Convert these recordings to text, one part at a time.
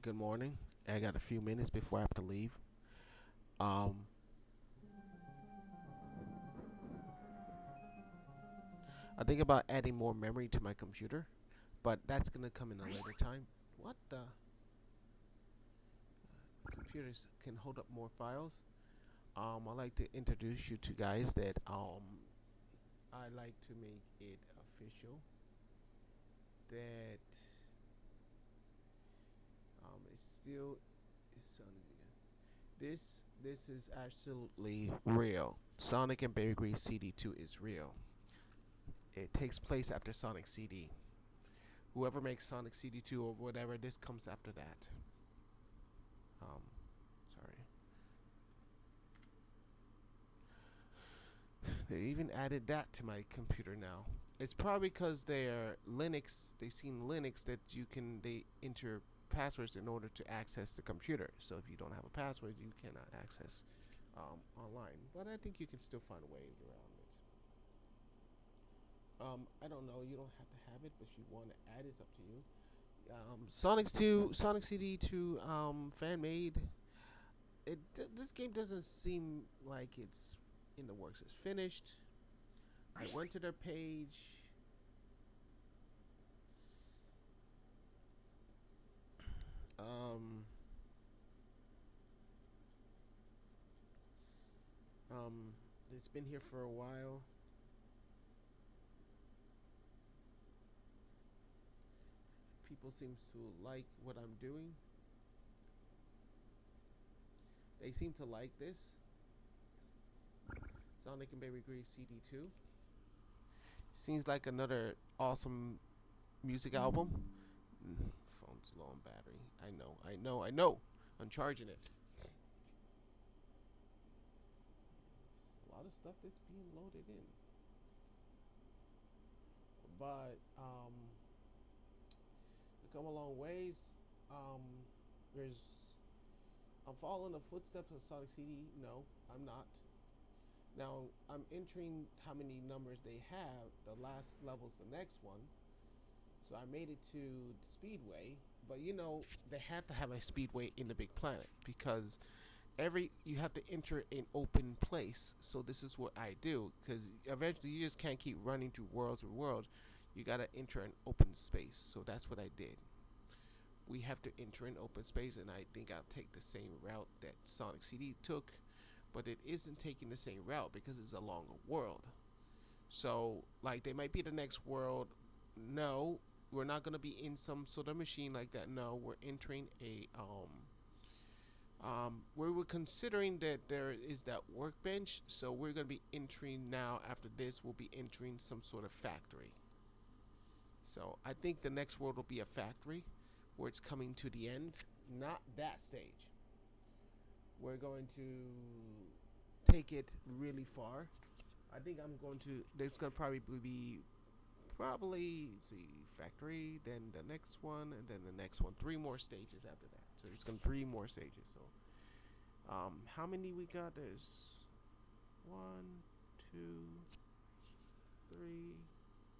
Good morning. I got a few minutes before I have to leave. Um, I think about adding more memory to my computer, but that's gonna come in a later time. What the computers can hold up more files? I'd like to introduce you to guys that I like to make it official that it's still is Sonic again. This is absolutely real. Sonic and Berry Grease CD2 is real. It takes place after Sonic CD. Whoever makes Sonic CD2 or whatever, this comes after that. Um, sorry. They even added that to my computer now. It's probably because they're Linux. They seen Linux that they enter passwords in order to access the computer. So if you don't have a password, you cannot access online. But I think you can still find ways around it. I don't know. You don't have to have it, but if you want to add it, it's up to you. Sonic CD to fan made. This game doesn't seem like it's in the works. It's finished. I went to their page. Um, it's been here for a while. People seem to like what I'm doing. They seem to like this Sonic and Baby Grease CD2. Seems like another awesome music album. Phone's low on battery. I know. I'm charging it. A lot of stuff that's being loaded in. But we come a long ways. Um, there's I'm following the footsteps of Sonic CD. No, I'm not. Now I'm entering how many numbers they have. The last level's the next one. So I made it to the Speedway, but they have to have a Speedway in the Big Planet because every you have to enter an open place. So this is what I do because eventually you just can't keep running through worlds or worlds. You gotta enter an open space. So that's what I did. We have to enter an open space, and I think I'll take the same route that Sonic CD took, but it isn't taking the same route because it's a longer world. So, like, they might be the next world. No, we're not gonna be in some sort of machine like that. No, we're entering a we were considering that there is that workbench, so we're gonna be entering now. After this, we'll be entering some sort of factory. So I think the next world will be a factory, where it's coming to the end. Not that stage. We're going to take it really far. I think I'm going to. There's gonna probably be see factory, then the next one, and then the next one. Three more stages after that. So there's gonna be three more stages. So how many we got? There's one, two, three,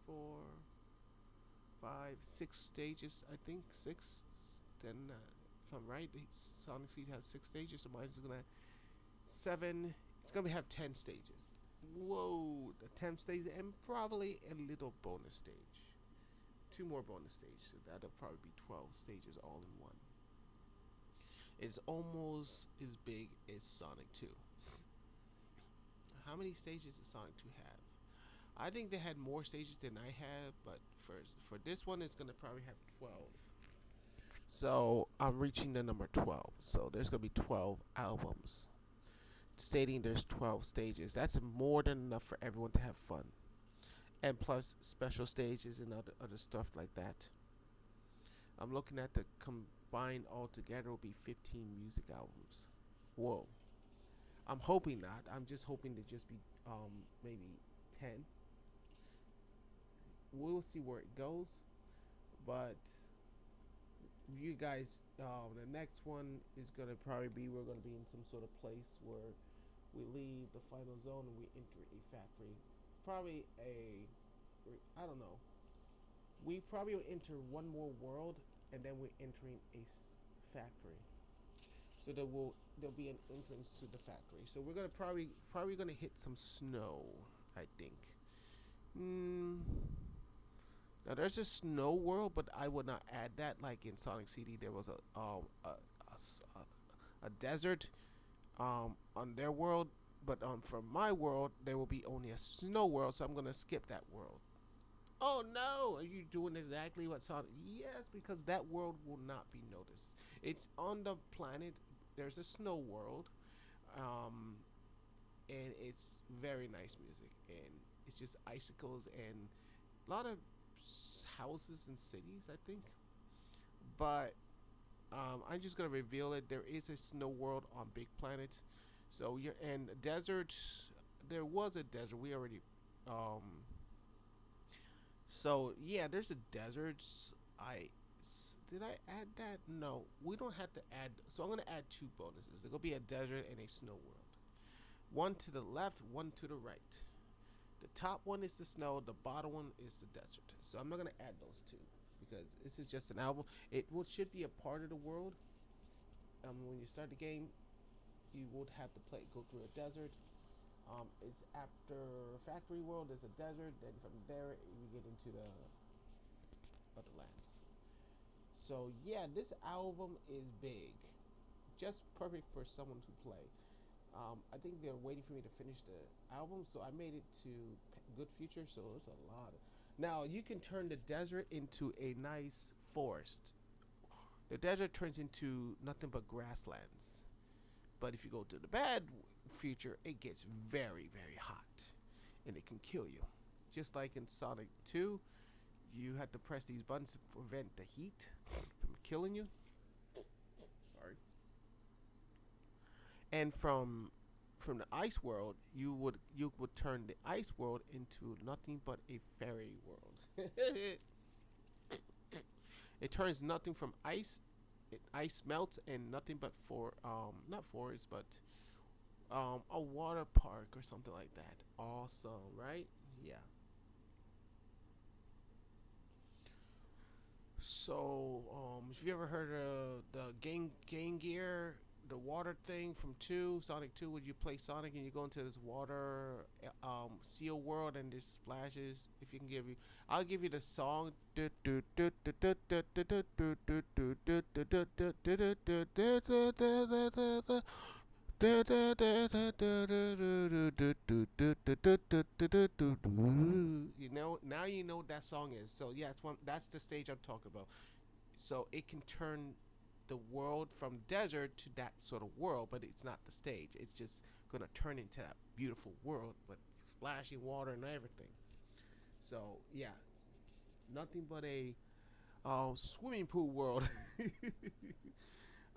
four, five, six stages. I think six. Then if I'm right, Sonic Seed has six stages. So mine's gonna seven. It's gonna have 10 stages. Whoa, the 10th stage and probably a little bonus stage. Two more bonus stages, so that'll probably be 12 stages all in one. It's almost as big as Sonic 2. How many stages does Sonic 2 have? I think they had more stages than I have, but for this one, it's gonna probably have 12. So I'm reaching the number 12. So there's gonna be 12 albums, stating there's 12 stages. That's more than enough for everyone to have fun, and plus special stages and other stuff like that. I'm looking at the combined altogether will be 15 music albums. Whoa. I'm hoping not. I'm just hoping to just be maybe 10. We'll see where it goes. But you guys, the next one is gonna probably be we're gonna be in some sort of place where we leave the final zone and we enter a factory. Probably I don't know. We probably will enter one more world and then we're entering a factory. So there'll be an entrance to the factory. So we're gonna probably gonna hit some snow, I think. Mm, now there's a snow world, but I would not add that. Like in Sonic CD, there was a desert on their world, but from my world there will be only a snow world. So I'm gonna skip that world. Oh no! Are you doing exactly what Sonic? Yes, because that world will not be noticed. It's on the planet. There's a snow world, um, and it's very nice music, and it's just icicles and a lot of houses and cities, I think. But I'm just gonna reveal it. There is a snow world on Big Planet, so you're and desert. There was a desert. We already um, so yeah, there's a desert. Did I add that? No, we don't have to add. So I'm gonna add two bonuses. There's gonna be a desert and a snow world. One to the left, one to the right. The top one is the snow. The bottom one is the desert. So I'm not gonna add those two because this is just an album. Should be a part of the world. When you start the game, you would have to go through a desert. It's after Factory World. There's a desert. Then from there you get into the other lands. So yeah, this album is big, just perfect for someone to play. I think they're waiting for me to finish the album, so I made it to Good Future. So it's a lot. Now you can turn the desert into a nice forest. The desert turns into nothing but grasslands. But if you go to the bad future, it gets very, very hot, and it can kill you. Just like in Sonic 2, you had to press these buttons to prevent the heat from killing you. Sorry. And from the ice world, you would turn the ice world into nothing but a fairy world. It turns nothing from ice. Ice melts and nothing but for not forest but a water park or something like that. Awesome, right? Yeah. So, if you ever heard of the Game Gear, the water thing from Sonic Two, would you play Sonic and you go into this water seal world and this splashes? If you can I'll give you the song. You know, now you know what that song is. So yeah, it's one. That's the stage I'm talking about. So it can turn the world from desert to that sort of world, but it's not the stage. It's just gonna turn into that beautiful world with splashing water and everything. So yeah, nothing but a swimming pool world.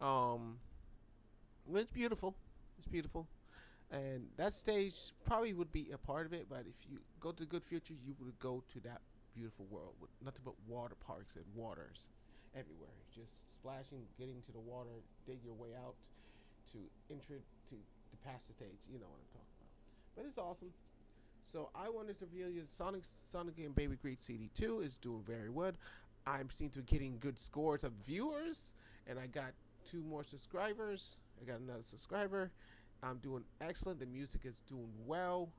um, it's beautiful. It's beautiful. And that stage probably would be a part of it, but if you go to Good Future, you would go to that beautiful world with nothing but water parks and waters everywhere. Just splashing, getting to the water, dig your way out to enter to pass the stage. You know what I'm talking about. But it's awesome. So I wanted to reveal you Sonic and Baby Great CD2 is doing very well. I'm seem to getting good scores of viewers, and I got two more subscribers. I got another subscriber. I'm doing excellent. The music is doing well.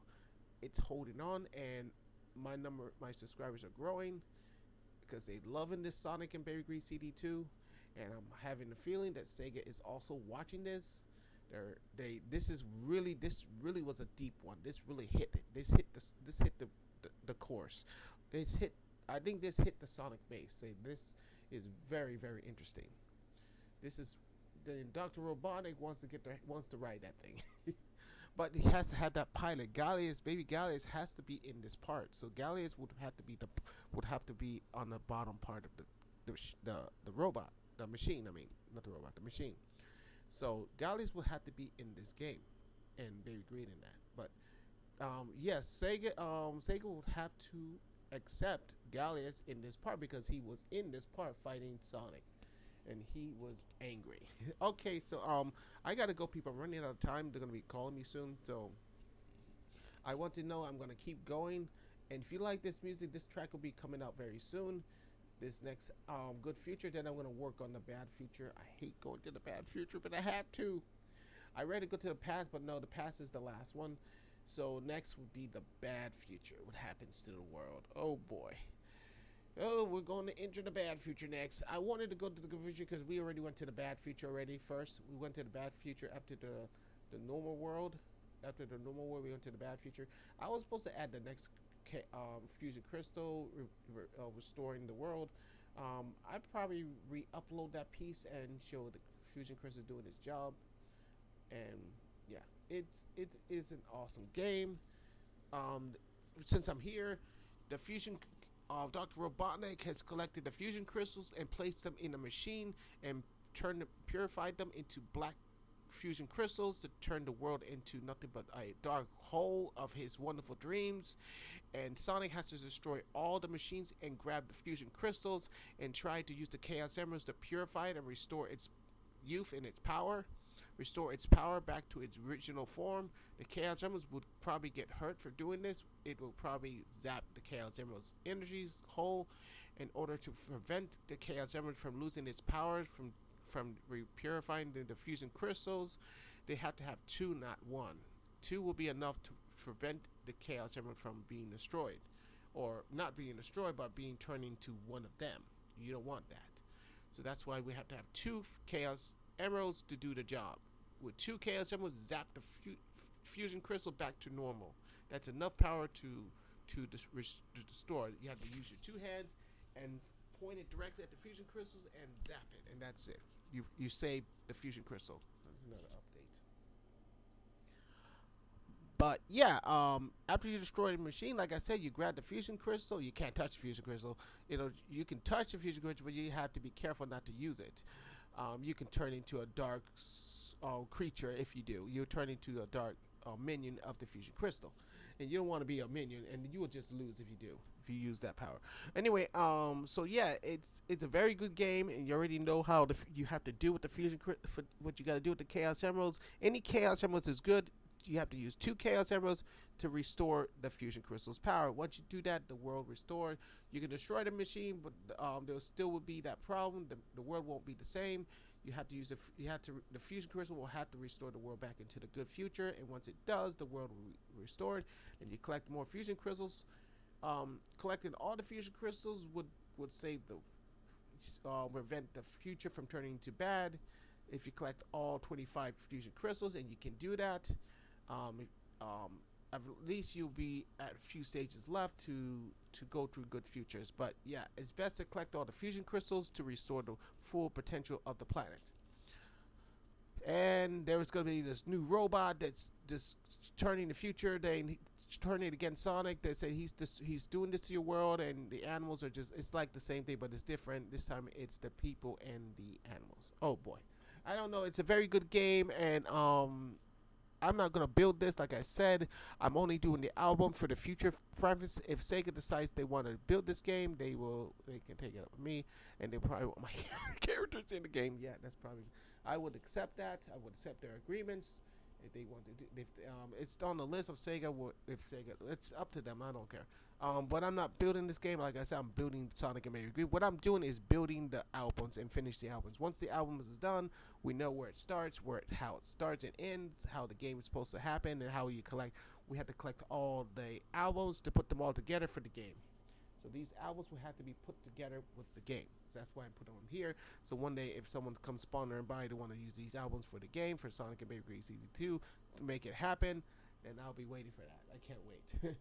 It's holding on, and my subscribers are growing because they loving this Sonic and Baby Grease CD2, and I'm having the feeling that Sega is also watching this. This really was a deep one. This really hit it. This hit the course. This hit. I think this hit the Sonic base. This is very very interesting. This is the Doctor Robotnik wants to ride that thing. But he has to have that pilot. Baby Gallius has to be in this part. So Gallius would have to be on the bottom part of the robot, the machine. I mean, not the robot, the machine. So Gallius would have to be in this game, and Baby Green in that. But yes, Sega would have to accept Gallius in this part because he was in this part fighting Sonic, and he was angry. Okay, so I gotta go, people. I'm running out of time. They're gonna be calling me soon, so I want to know I'm gonna keep going. And if you like this music, this track will be coming out very soon. this next good future. Then I'm gonna work on the bad future. I hate going to the bad future, but I had to. I ready to go to the past, but no, the past is the last one. So next would be the bad future. What happens to the world? Oh boy. Oh, we're going to enter the bad future next. I wanted to go to the good future because we already went to the bad future already. First, we went to the bad future after the normal world. After the normal world, we went to the bad future. I was supposed to add the next fusion crystal, restoring the world. I probably re-upload that piece and show the fusion crystal doing its job. And yeah, it is an awesome game. Um, since I'm here, the fusion Dr. Robotnik has collected the fusion crystals and placed them in a machine and purified them into black fusion crystals to turn the world into nothing but a dark hole of his wonderful dreams. And Sonic has to destroy all the machines and grab the fusion crystals and try to use the Chaos Emeralds to purify it and restore its youth and its power. Restore its power back to its original form. The Chaos Emeralds would probably get hurt for doing this. It will probably zap the Chaos Emeralds energies whole in order to prevent the Chaos Emerald from losing its powers from purifying the fusion crystals. They have to have two, not one. Two will be enough to prevent the Chaos Emerald from being destroyed, or not being destroyed, but being turned into one of them. You don't want that. So that's why we have to have two Chaos Emeralds to do the job. With two Chaos Emeralds, zap the fusion crystal back to normal. That's enough power to restore. You have to use your two hands and point it directly at the fusion crystals and zap it, and that's it. You save the fusion crystal. That's another update. But yeah, after you destroy the machine, like I said, you grab the fusion crystal. You can't touch the fusion crystal. You can touch the fusion crystal, but you have to be careful not to use it. You can turn into a dark creature if you do. You turn into a dark minion of the fusion crystal, and you don't want to be a minion, and you will just lose if you do. If you use that power. Anyway, so yeah, it's a very good game, and you already know how you have to do with the fusion what you got to do with the Chaos Emeralds. Any Chaos Emeralds is good. You have to use two Chaos Emeralds to restore the fusion crystal's power. Once you do that, the world restored. You can destroy the machine, but there still will be that problem. The world won't be the same. You have to use the fusion crystal will have to restore the world back into the good future. And once it does, the world will be restored. And you collect more fusion crystals. Collecting all the fusion crystals would save the prevent the future from turning into bad. If you collect all 25 fusion crystals, and you can do that, um, at least you'll be at a few stages left to go through good futures. But yeah, it's best to collect all the fusion crystals to restore the full potential of the planet. And there's going to be this new robot that's just turning the future. They turning it against Sonic. They say he's doing this to your world, and the animals are just it's like the same thing, but it's different. This time it's the people and the animals. Oh boy, I don't know. It's a very good game, and I'm not gonna build this. Like I said, I'm only doing the album for the future preference. If Sega decides they want to build this game, they will. They can take it up with me, and they probably want my characters in the game. Yeah, that's probably. I would accept that. I would accept their agreements if they want to. If it's on the list of Sega, if Sega, it's up to them. I don't care. But I'm not building this game. Like I said, I'm building Sonic and Mary Green. What I'm doing is building the albums and finish the albums. Once the album is done, we know where it starts, how it starts and ends, how the game is supposed to happen, and how you collect. We have to collect all the albums to put them all together for the game. So these albums will have to be put together with the game. So that's why I put them here. So one day, if someone comes spawning by to want to use these albums for the game, for Sonic and Baby CD2, to make it happen, then I'll be waiting for that. I can't wait.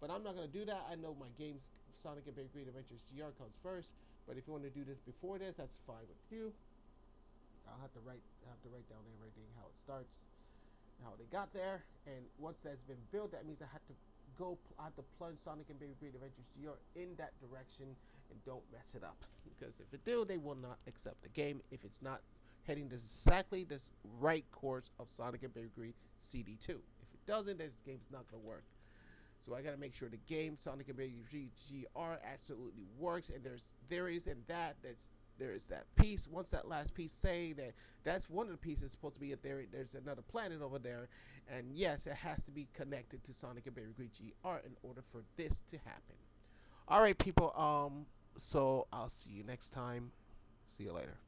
But I'm not gonna do that. I know my games, Sonic and Baby Adventures GR comes first. But if you want to do this before this, that's fine with you. I have to write down everything, how it starts, how they got there, and once that's been built, that means I have to plunge Sonic and Baby Great Adventures GR in that direction and don't mess it up. Because if it do, they will not accept the game if it's not heading exactly this right course of Sonic and Baby Great CD2. If it doesn't, this game's not gonna work. So I gotta make sure the game Sonic and Baby GR absolutely works, and there is and there is that piece. Once that last piece say that's one of the pieces supposed to be there. There's another planet over there, and yes, it has to be connected to Sonic and Baby GR in order for this to happen. All right, people. So I'll see you next time. See you later.